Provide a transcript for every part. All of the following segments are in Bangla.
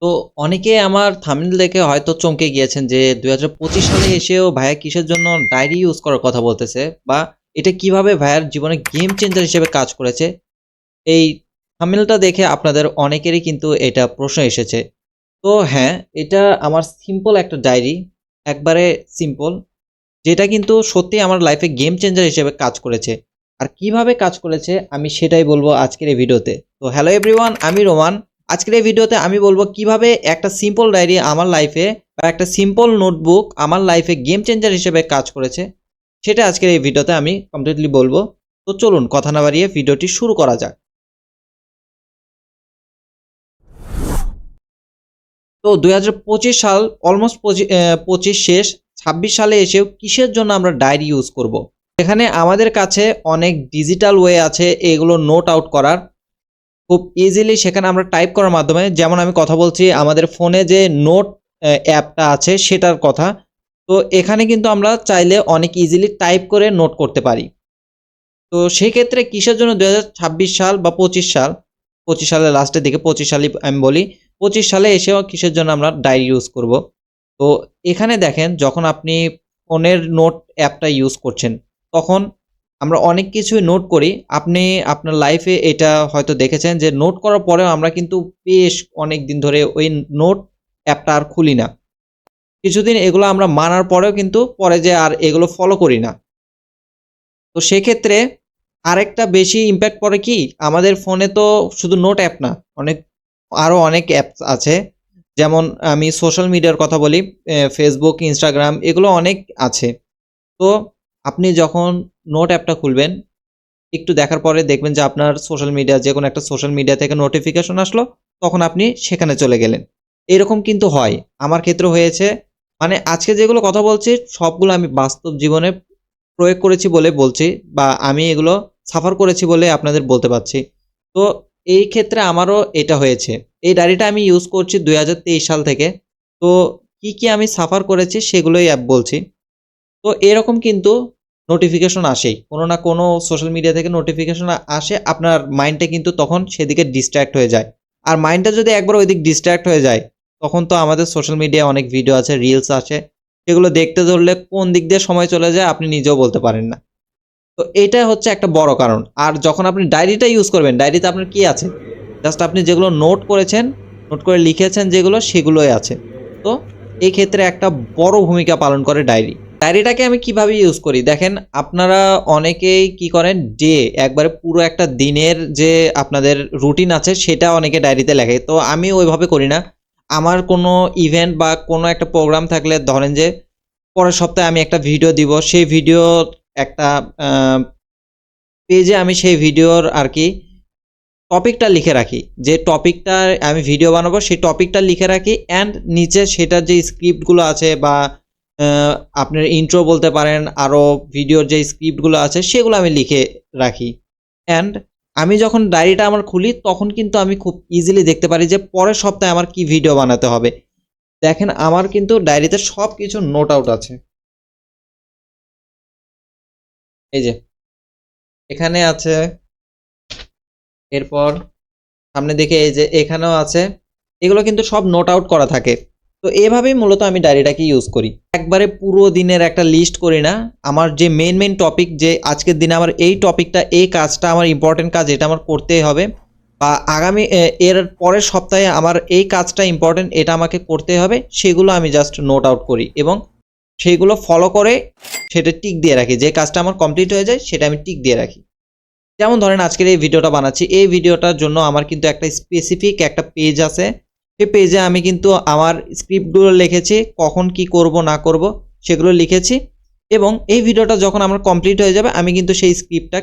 তো অনেকে আমার থাম্বনেল দেখে হয়তো চমকে গিয়েছেন যে ২০২৫ সালে এসেও ভাইয়া কিসের জন্য ডায়েরি ইউজ করার কথা বলতেছে বা এটা কিভাবে ভাইয়ার জীবনে গেম চেঞ্জার হিসেবে কাজ করেছে। এই থাম্বনেলটা দেখে আপনাদের অনেকেরই কিন্তু এটা প্রশ্ন এসেছে। তো হ্যাঁ, এটা আমার সিম্পল একটা ডায়েরি, একবারে সিম্পল, যেটা কিন্তু সত্যিই আমার লাইফে গেম চেঞ্জার হিসেবে কাজ করেছে। আর কিভাবে কাজ করেছে আমি সেটাই বলবো আজকের এই ভিডিওতে। তো হ্যালো এভরিওয়ান, আমি রোমান। আজকের এই ভিডিওতে আমি বলবো কিভাবে একটা সিম্পল ডায়েরি আমার লাইফে বা একটা সিম্পল নোটবুক আমার লাইফে গেম চেঞ্জার হিসেবে কাজ করেছে। সেটা আজকের এই ভিডিওতে আমি কমপ্লিটলি বলবো। তো চলুন কথা না বাড়িয়ে ভিডিওটি শুরু করা যাক। তো ২০২৫ সাল অলমোস্ট ২৫ শেষ, ২৬ সালে এসেও কিসের জন্য আমরা ডায়েরি ইউজ করব। এখানে আমাদের কাছে অনেক ডিজিটাল ওয়ে আছে এগুলো নোট আউট করার। খুব ইজিলি সেখানে আমরা টাইপ করার মাধ্যমে, যেমন আমি কথা বলছি আমাদের ফোনে যে নোট অ্যাপটা আছে সেটার কথা। তো এখানে কিন্তু আমরা চাইলে অনেক ইজিলি টাইপ করে নোট করতে পারি। তো সেই ক্ষেত্রে কিসের জন্য ২০২৬ সাল বা ২৫ সাল, ২৫ সালের লাস্টের দিকে ২৫ সালই আমি বলি, ২৫ সালে এসেও কিসের জন্য আমরা ডায়েরি ইউজ করব। তো এখানে দেখেন, যখন আপনি ফোনের নোট অ্যাপটা ইউজ করছেন তখন আমরা অনেক কিছুই নোট করি। আপনি আপনার লাইফে এটা হয়তো দেখেছেন যে নোট করার পরেও আমরা কিন্তু বেশ অনেক দিন ধরে ওই নোট অ্যাপটা আর খুলি না। কিছুদিন এগুলো আমরা মানার পরেও কিন্তু পরে যে আর এগুলো ফলো করি না। তো সেক্ষেত্রে আরেকটা বেশি ইমপ্যাক্ট পড়ে কি, আমাদের ফোনে তো শুধু নোট অ্যাপ না, অনেক আরও অনেক অ্যাপস আছে। যেমন আমি সোশ্যাল মিডিয়ার কথা বলি, ফেসবুক, ইনস্টাগ্রাম এগুলো অনেক আছে। তো আপনি যখন নোট অ্যাপটা খুলবেন, একটু দেখার পরে দেখবেন যে আপনার সোশ্যাল মিডিয়া, যে কোনো একটা সোশ্যাল মিডিয়া থেকে নোটিফিকেশন আসলো, তখন আপনি সেখানে চলে গেলেন। এরকম কিন্তু হয়, আমার ক্ষেত্রে হয়েছে। মানে আজকে যেগুলো কথা বলছি সবগুলো আমি বাস্তব জীবনে প্রয়োগ করেছি বলে বলছি, বা আমি এগুলো সাফার করেছি বলে আপনাদের বলতে পারছি। তো এই ক্ষেত্রে আমারও এটা হয়েছে। এই ডায়েরিটা আমি ইউজ করছি ২০২৩ সাল থেকে। তো কি আমি সাফার করেছি সেগুলোই বলছি। তো এরকম কিন্তু নোটিফিকেশন আসেই। কোনো না কোনো সোশ্যাল মিডিয়া থেকে নোটিফিকেশন আসে, আপনার মাইন্ডটা কিন্তু তখন সেদিকে ডিস্ট্রাক্ট হয়ে যায়। আর মাইন্ডটা যদি একবার ওইদিক ডিস্ট্রাক্ট হয়ে যায়, তখন তো আমাদের সোশ্যাল মিডিয়ায় অনেক ভিডিও আছে, রিলস আছে। সেগুলো দেখতে ধরলে কোন দিক দিয়ে সময় চলে যায় আপনি নিজেও বলতে পারেন না। তো এইটা হচ্ছে একটা বড় কারণ। আর যখন আপনি ডায়েরিটা ইউজ করবেন, ডায়েরিতে আপনার কি আছে? জাস্ট আপনি যেগুলো নোট করেছেন, নোট করে লিখেছেন যেগুলো, সেগুলোই আছে। তো এই ক্ষেত্রে একটা বড় ভূমিকা পালন করে ডায়েরি। ডায়েরিটাকে আমি কিভাবে ইউজ করি দেখেন, আপনারা অনেকেই কি করেন, একবারে পুরো একটা দিনের যে আপনাদের রুটিন আছে সেটা অনেকে ডায়েরিতে লেখে। তো আমি ওইভাবে করি না। আমার কোনো ইভেন্ট বা কোনো একটা প্রোগ্রাম থাকলে, ধরেন যে পরের সপ্তাহে আমি একটা ভিডিও দিব, সেই ভিডিও একটা পেজে আমি সেই ভিডিওর আর কি টপিকটা লিখে রাখি। যে টপিকটা আমি ভিডিও বানাবো সেই টপিকটা লিখে রাখি, অ্যান্ড নিচে সেটার যে স্ক্রিপ্টগুলো আছে বা আপনার ইন্ট্রো বলতে পারেন, আরও ভিডিওর যে স্ক্রিপ্টগুলো আছে সেগুলো আমি লিখে রাখি। অ্যান্ড আমি যখন ডায়েরিটা আমার খুলি তখন কিন্তু আমি খুব ইজিলি দেখতে পারি যে পরের সপ্তাহে আমার কি ভিডিও বানাতে হবে। দেখেন আমার কিন্তু ডায়েরিতে সব কিছু নোট আউট আছে। এই যে এখানে আছে, এরপর সামনে দিকে এই যে এখানেও আছে। এগুলো কিন্তু সব নোট আউট করা থাকে। তো এভাবেই মূলত আমি ডায়েরিটাকে ইউজ করি। একবারে পুরো দিনের একটা লিস্ট করি না। আমার যে মেইন টপিক, যে আজকের দিনে আমার এই টপিকটা, এই কাজটা আমার ইম্পর্টেন্ট কাজ, এটা আমার করতেই হবে, বা আগামী এর পরের সপ্তাহে আমার এই কাজটা ইম্পর্টেন্ট, এটা আমাকে করতেই হবে, সেগুলো আমি জাস্ট নোট আউট করি এবং সেইগুলো ফলো করে সেটা টিক দিয়ে রাখি। যে কাজটা আমার কমপ্লিট হয়ে যায় সেটা আমি টিক দিয়ে রাখি। যেমন ধরেন আজকের এই ভিডিওটা বানাচ্ছি, এই ভিডিওটার জন্য আমার কিন্তু একটা স্পেসিফিক একটা পেজ আছে। সেই পেজে আমি কিন্তু আমার স্ক্রিপ্টগুলো লিখেছি, কখন কি করব না করব সেগুলো লিখেছি, এবং এই ভিডিওটা যখন আমার কমপ্লিট হয়ে যাবে আমি কিন্তু সেই স্ক্রিপ্টটা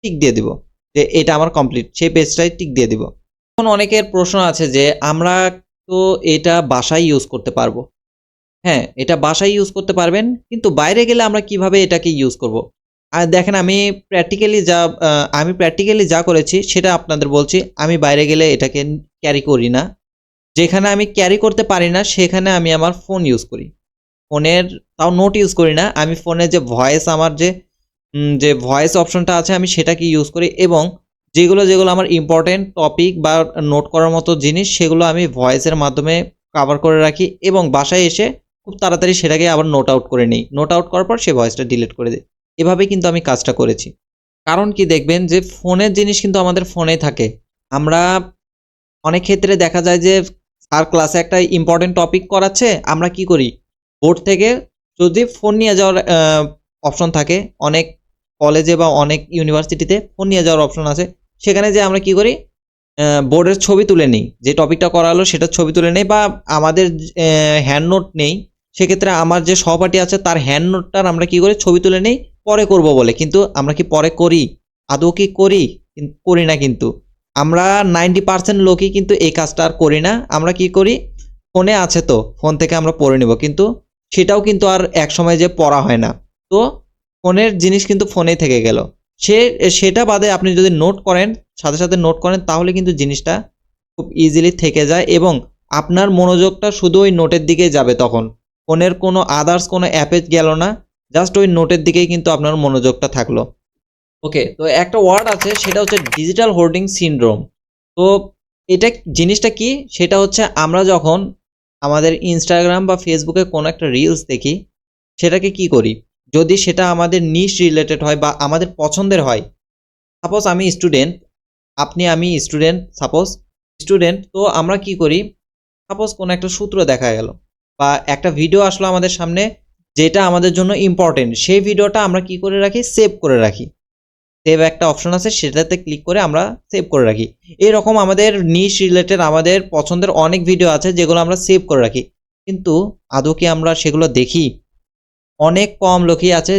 টিক দিয়ে দিব যে এটা আমার কমপ্লিট, সেই পেজটাই টিক দিয়ে দিব। এখন অনেকের প্রশ্ন আছে যে আমরা তো এটা বাসায় ইউজ করতে পারবো। হ্যাঁ, এটা বাসায় ইউজ করতে পারবেন, কিন্তু বাইরে গেলে আমরা কিভাবে এটাকে ইউজ করব? আর দেখেন, আমি প্র্যাকটিক্যালি যা করেছি সেটা আপনাদের বলছি। আমি বাইরে গেলে এটাকে ক্যারি করি না। যেখানে আমি ক্যারি করতে পারি না সেখানে আমি আমার ফোন ইউজ করি। ফোনের তাও নোট ইউজ করি না। আমি ফোনে যে ভয়েস, আমার যে ভয়েস অপশনটা আছে আমি সেটাকে ইউজ করি, এবং যেগুলো যেগুলো আমার ইম্পর্টেন্ট টপিক বা নোট করার মতো জিনিস সেগুলো আমি ভয়েসের মাধ্যমে কভার করে রাখি এবং বাসায় এসে খুব তাড়াতাড়ি সেটাকে আবার নোট আউট করে নিই। নোট আউট করার পর সে ভয়েসটা ডিলিট করে দিই। এভাবেই কিন্তু আমি কাজটা করেছি। কারণ কি দেখবেন যে ফোনের জিনিস কিন্তু আমাদের ফোনেই থাকে। আমরা অনেক ক্ষেত্রে দেখা যায় যে স্যার ক্লাসে একটা ইম্পর্টেন্ট টপিক করাচ্ছে, আমরা কি করি? বোর্ড থেকে যদি ফোন নিয়ে যাওয়ার অপশন থাকে, অনেক কলেজে বা অনেক ইউনিভার্সিটিতে ফোন নিয়ে যাওয়ার অপশন আছে। সেখানে যেয়ে আমরা কি করি? বোর্ডের ছবি তুলে নিই। যে টপিকটা করালো সেটার ছবি তুলে নেই বা আমাদের হ্যান্ড নোট নেই। সেক্ষেত্রে আমার যে সহপাঠী আছে তার হ্যান্ড নোটটার আমরা কি করি? ছবি তুলে নেই পরে করব বলে। কিন্তু আমরা কি পরে করি? আদৌ কি করি? করি না কিন্তু। আমরা 90% লোকই কিন্তু এই কাজটা আর করি না। আমরা কি করি? ফোনে আছে তো, ফোন থেকে আমরা পড়ে নিব। কিন্তু সেটাও কিন্তু আর একসময় যেয়ে পড়া হয় না। তো ফোনের জিনিস কিন্তু ফোনেই থেকে গেল। সেটা বাদে আপনি যদি নোট করেন, সাথে, সাথে নোট করেন তাহলে কিন্তু জিনিসটা খুব ইজিলি থেকে যায় এবং আপনার মনোযোগটা শুধু ওই নোটের দিকেই যাবে তখন। ফোনের কোনো আদার্স কোনো অ্যাপে গেল না। জাস্ট ওই নোটের দিকেই কিন্তু আপনার মনোযোগটা থাকলো। ওকে, তো একটা ওয়ার্ড আছে সেটা হচ্ছে ডিজিটাল হোর্ডিং সিনড্রোম। তো এটা জিনিসটা কি? সেটা হচ্ছে আমরা যখন আমাদের ইনস্টাগ্রাম বা ফেসবুকে কোনো একটা রিলস দেখি, সেটাকে কি করি? যদি সেটা আমাদের নিশ রিলেটেড হয় বা আমাদের পছন্দের হয়, সাপোজ আমি স্টুডেন্ট, আমি স্টুডেন্ট, সাপোজ স্টুডেন্ট, তো আমরা কি করি? সাপোজ কোনো একটা সূত্র দেখা গেল বা একটা ভিডিও আসলো আমাদের সামনে যেটা আমাদের জন্য ইম্পর্টেন্ট, সেই ভিডিওটা আমরা কি করে রাখি? সেভ করে রাখি। সেভ একটা অপশন আছে সেটাতে ক্লিক করে আমরা সেভ করে রাখি। এরকম আমাদের নিশ রিলেটেড আমাদের পছন্দের অনেক ভিডিও আছে যেগুলো আমরা সেভ করে রাখি। কিন্তু আদৌ কি আমরা সেগুলো দেখি? অনেক কম লোকই আছে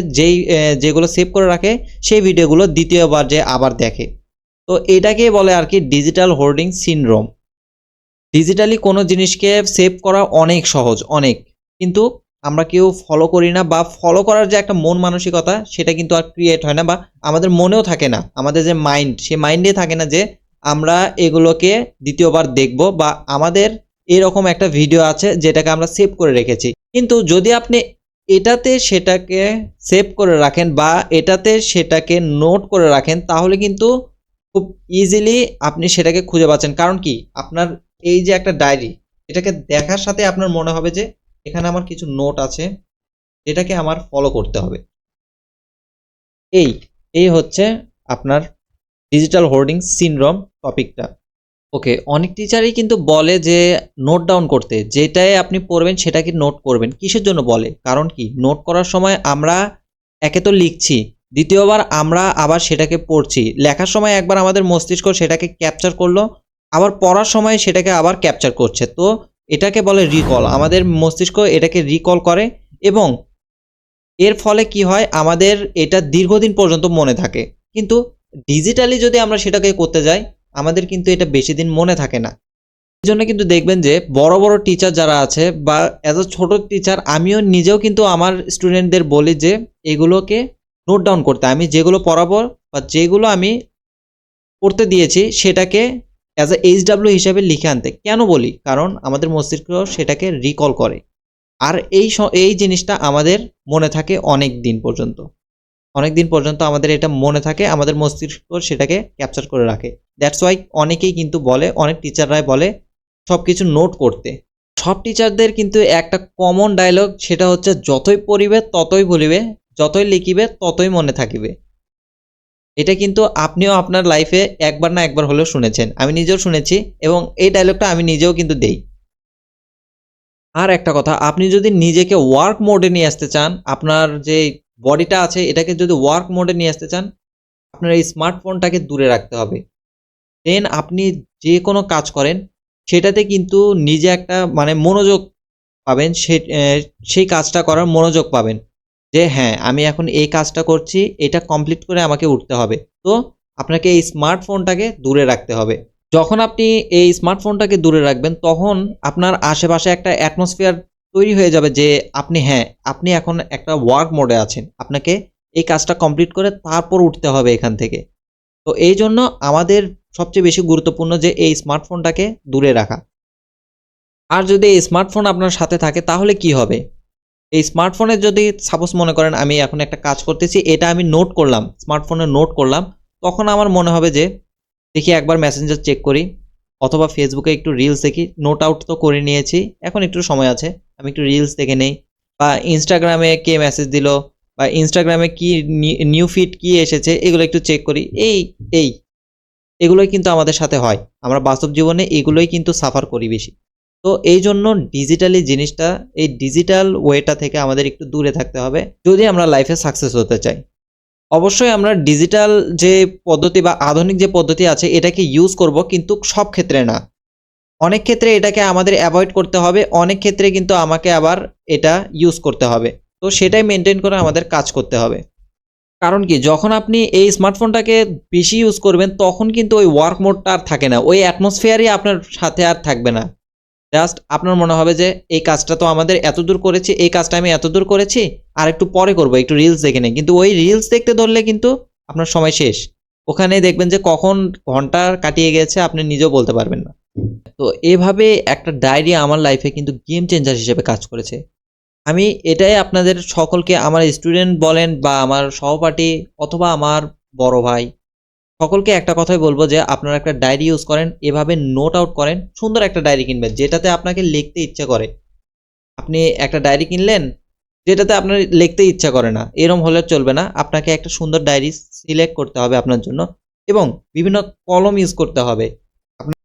যেগুলো সেভ করে রাখে সেই ভিডিওগুলো দ্বিতীয়বার যে আবার দেখে। তো এটাকে বলে আর কি ডিজিটাল হোর্ডিং সিনড্রোম। ডিজিটালি কোনো জিনিসকে সেভ করা অনেক সহজ, অনেক। কিন্তু আমরা কেউ ফলো করি না বা ফলো করার যে একটা মন মানসিকতা সেটা কিন্তু আর ক্রিয়েট হয় না বা আমাদের মনেও থাকে না। আমাদের যে মাইন্ড, সে মাইন্ডে থাকে না যে আমরা এগুলোকে দ্বিতীয়বার দেখব বা আমাদের এরকম একটা ভিডিও আছে যেটাকে আমরা সেভ করে রেখেছি। কিন্তু যদি আপনি এটাতে সেটাকে সেভ করে রাখেন বা এটাতে সেটাকে নোট করে রাখেন তাহলে কিন্তু খুব ইজিলি আপনি সেটাকে খুঁজে পাচ্ছেন। কারণ কি? আপনার এই যে একটা ডায়েরি, এটাকে দেখার সাথে আপনার মনে হবে যে এখানে আমার কিছু নোট আছে, এটাকে আমার ফলো করতে হবে। এই এই হচ্ছে আপনার ডিজিটাল হোর্ডিং সিনড্রোম টপিকটা। ওকে, অনেক টিচারই কিন্তু বলে যে নোট ডাউন করতে, যেটাই আপনি পড়বেন সেটাকে নোট করবেন। কিসের জন্য বলে? কারণ কি? নোট করার সময় আমরা একে তো লিখছি, দ্বিতীয়বার আমরা আবার সেটাকে পড়ছি। লেখার সময় একবার আমাদের মস্তিষ্ক সেটাকে ক্যাপচার করলো, আবার পড়ার সময় সেটাকে আবার ক্যাপচার করছে। তো এটাকে বলে রিকল। আমাদের মস্তিষ্ক এটাকে রিকল করে এবং এর ফলে কি হয়? আমাদের এটা দীর্ঘদিন পর্যন্ত মনে থাকে। কিন্তু ডিজিটালি যদি আমরা সেটাকে করতে যাই, আমাদের কিন্তু এটা বেশি দিন মনে থাকে না। এজন্য কিন্তু দেখবেন যে বড়, বড় টিচার যারা আছে বা এজ আ ছোট টিচার আমিও নিজেও কিন্তু আমার স্টুডেন্টদের বলি যে এগুলোকে নোট ডাউন করতে। আমি যেগুলো পড়াবো বা যেগুলো আমি পড়তে দিয়েছি সেটাকে অ্যাজ আ এইচডব্লিউ হিসাবে লিখে আনতে। কেন বলি? কারণ আমাদের মস্তিষ্ক সেটাকে রিকল করে। আর এই জিনিসটা আমাদের মনে থাকে অনেক দিন পর্যন্ত। অনেক দিন পর্যন্ত আমাদের এটা মনে থাকে, আমাদের মস্তিষ্ক সেটাকে ক্যাপচার করে রাখে। দ্যাটস ওয়াই অনেকেই কিন্তু বলে, অনেক টিচাররাই বলে সবকিছু নোট করতে। সব টিচারদের কিন্তু একটা কমন ডায়লগ, সেটা হচ্ছে যতই পড়িবে ততই ভুলিবে, যতই লিখিবে ততই মনে থাকিবে। এটা কিন্তু আপনিও আপনার লাইফে একবার না একবার হলেও শুনেছেন। আমি নিজেও শুনেছি এবং এই ডায়লগটা আমি নিজেও কিন্তু দেই। আর একটা কথা, আপনি যদি নিজেকে ওয়ার্ক মোডে নিয়ে আসতে চান, আপনার যে বডিটা আছে এটাকে যদি ওয়ার্ক মোডে নিয়ে আসতে চান, আপনার এই স্মার্টফোনটাকে দূরে রাখতে হবে। দেন আপনি যে কোনো কাজ করেন সেটাতে কিন্তু নিজে একটা মানে মনোযোগ পাবেন, সেই কাজটা করার মনোযোগ পাবেন যে হ্যাঁ, আমি এখন এই কাজটা করছি, এটা কমপ্লিট করে আমাকে উঠতে হবে। তো আপনাকে এই স্মার্টফোনটাকে দূরে রাখতে হবে। যখন আপনি এই স্মার্টফোনটাকে দূরে রাখবেন তখন আপনার আশেপাশে একটা অ্যাটমসফিয়ার তৈরি হয়ে যাবে যে আপনি এখন একটা ওয়ার্ক মোডে আছেন। আপনাকে এই কাজটা কমপ্লিট করে তারপর উঠতে হবে এখান থেকে। তো এইজন্য আমাদের সবচেয়ে বেশি গুরুত্বপূর্ণ যে এই স্মার্টফোনটাকে দূরে রাখা। আর যদি এই স্মার্টফোন আপনার সাথে থাকে তাহলে কি হবে? এই স্মার্টফোনে যদি সাপোজ মনে করেন আমি এখন একটা কাজ করতেছি, এটা আমি নোট করলাম, স্মার্টফোনে নোট করলাম, তখন আমার মনে হবে যে দেখি একবার মেসেঞ্জার চেক করি, অথবা ফেসবুকে একটু রিলস দেখি। নোট আউট তো করে নিয়েছি, এখন একটু সময় আছে, আমি একটু রিলস দেখে নেই। বা ইনস্টাগ্রামে কে মেসেজ দিল, বা ইনস্টাগ্রামে কি নিউ ফিড কি এসেছে, এগুলো একটু চেক করি। এই এগুলোই কিন্তু আমাদের সাথে হয়, আমরা বাস্তব জীবনে এগুলোই কিন্তু সাফার করি বেশি। তো এই জন্য ডিজিটালি জিনিসটা, এই ডিজিটাল ওয়েটা থেকে আমাদের একটু দূরে থাকতে হবে যদি আমরা লাইফে সাকসেস হতে চাই। অবশ্যই আমরা ডিজিটাল যে পদ্ধতি বা আধুনিক যে পদ্ধতি আছে এটাকে ইউজ করব, কিন্তু সব ক্ষেত্রে না। অনেক ক্ষেত্রে এটাকে আমাদের অ্যাভয়েড করতে হবে, অনেক ক্ষেত্রে কিন্তু আমাকে আবার এটা ইউজ করতে হবে। তো সেটাই মেনটেন করে আমাদের কাজ করতে হবে। কারণ কি, যখন আপনি এই স্মার্টফোনটাকে বেশি ইউজ করবেন তখন কিন্তু ওই ওয়ার্ক মোডটা আর থাকে না, ওই অ্যাটমসফিয়ারই আপনার সাথে আর থাকবে না। জাস্ট আপনার মনে হবে যে এই কাজটা তো আমাদের এতদূর করেছি, এই কাজটা আমি এতদূর করেছি, আর একটু পরে করবো, একটু রিলস দেখে নেই। কিন্তু ওই রিলস দেখতে ধরলে কিন্তু আপনার সময় শেষ, ওখানে দেখবেন যে কখন ঘন্টা কাটিয়ে গেছে আপনি নিজেও বলতে পারবেন না। তো এভাবে একটা ডায়েরি আমার লাইফে কিন্তু গেম চেঞ্জার হিসেবে কাজ করেছে। আমি এটাই আপনাদের সকলকে, আমার স্টুডেন্ট বলেন বা আমার সহপাঠী অথবা আমার বড় ভাই, সকলকে একটা কথাই বলবো যে আপনারা একটা ডায়েরি ইউজ করেন, এভাবে নোট আউট করেন। সুন্দর একটা ডায়েরি কিনবেন যেটাতে আপনাকে লিখতে ইচ্ছা করে। আপনি একটা ডায়েরি কিনলেন যেটাতে আপনার লিখতে ইচ্ছা করে না, এরম হলে চলবে না। আপনাকে একটা সুন্দর ডায়েরি সিলেক্ট করতে হবে আপনার জন্য, এবং বিভিন্ন কলম ইউজ করতে হবে।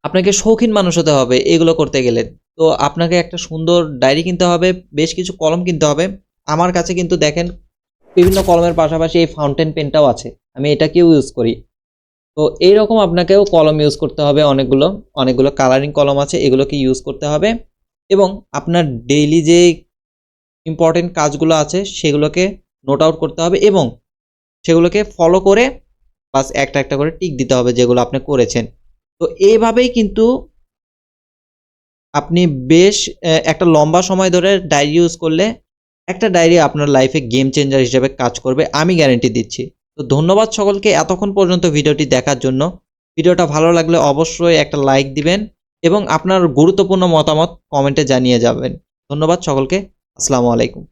আপনাকে শৌখিন মানুষ হতে হবে এগুলো করতে গেলে। তো আপনাকে একটা সুন্দর ডায়েরি কিনতে হবে, বেশ কিছু কলম কিনতে হবে। আমার কাছে কিন্তু দেখেন বিভিন্ন কলমের পাশাপাশি এই ফাউন্টেন পেনটাও আছে, আমি এটাকেও ইউজ করি। তো এইরকম আপনাকেও কলম ইউজ করতে হবে, অনেকগুলো অনেকগুলো কালারিং কলম আছে, এগুলোকে ইউজ করতে হবে। এবং আপনার ডেইলি যে ইম্পর্টেন্ট কাজগুলো আছে সেগুলোকে নোট আউট করতে হবে, এবং সেগুলোকে ফলো করে বাস একটা একটা করে টিক দিতে হবে যেগুলো আপনি করেছেন। তো এইভাবেই কিন্তু আপনি বেশ একটা লম্বা সময় ধরে ডায়েরি ইউজ করলে একটা ডায়েরি আপনার লাইফে গেম চেঞ্জার হিসেবে কাজ করবে, আমি গ্যারান্টি দিচ্ছি। তো ধন্যবাদ সকলকে এতক্ষণ পর্যন্ত ভিডিওটি দেখার জন্য। ভিডিওটা ভালো লাগলে অবশ্যই একটা লাইক দিবেন, এবং আপনার গুরুত্বপূর্ণ মতামত কমেন্টে জানিয়ে যাবেন। ধন্যবাদ সকলকে। আসসালামু আলাইকুম।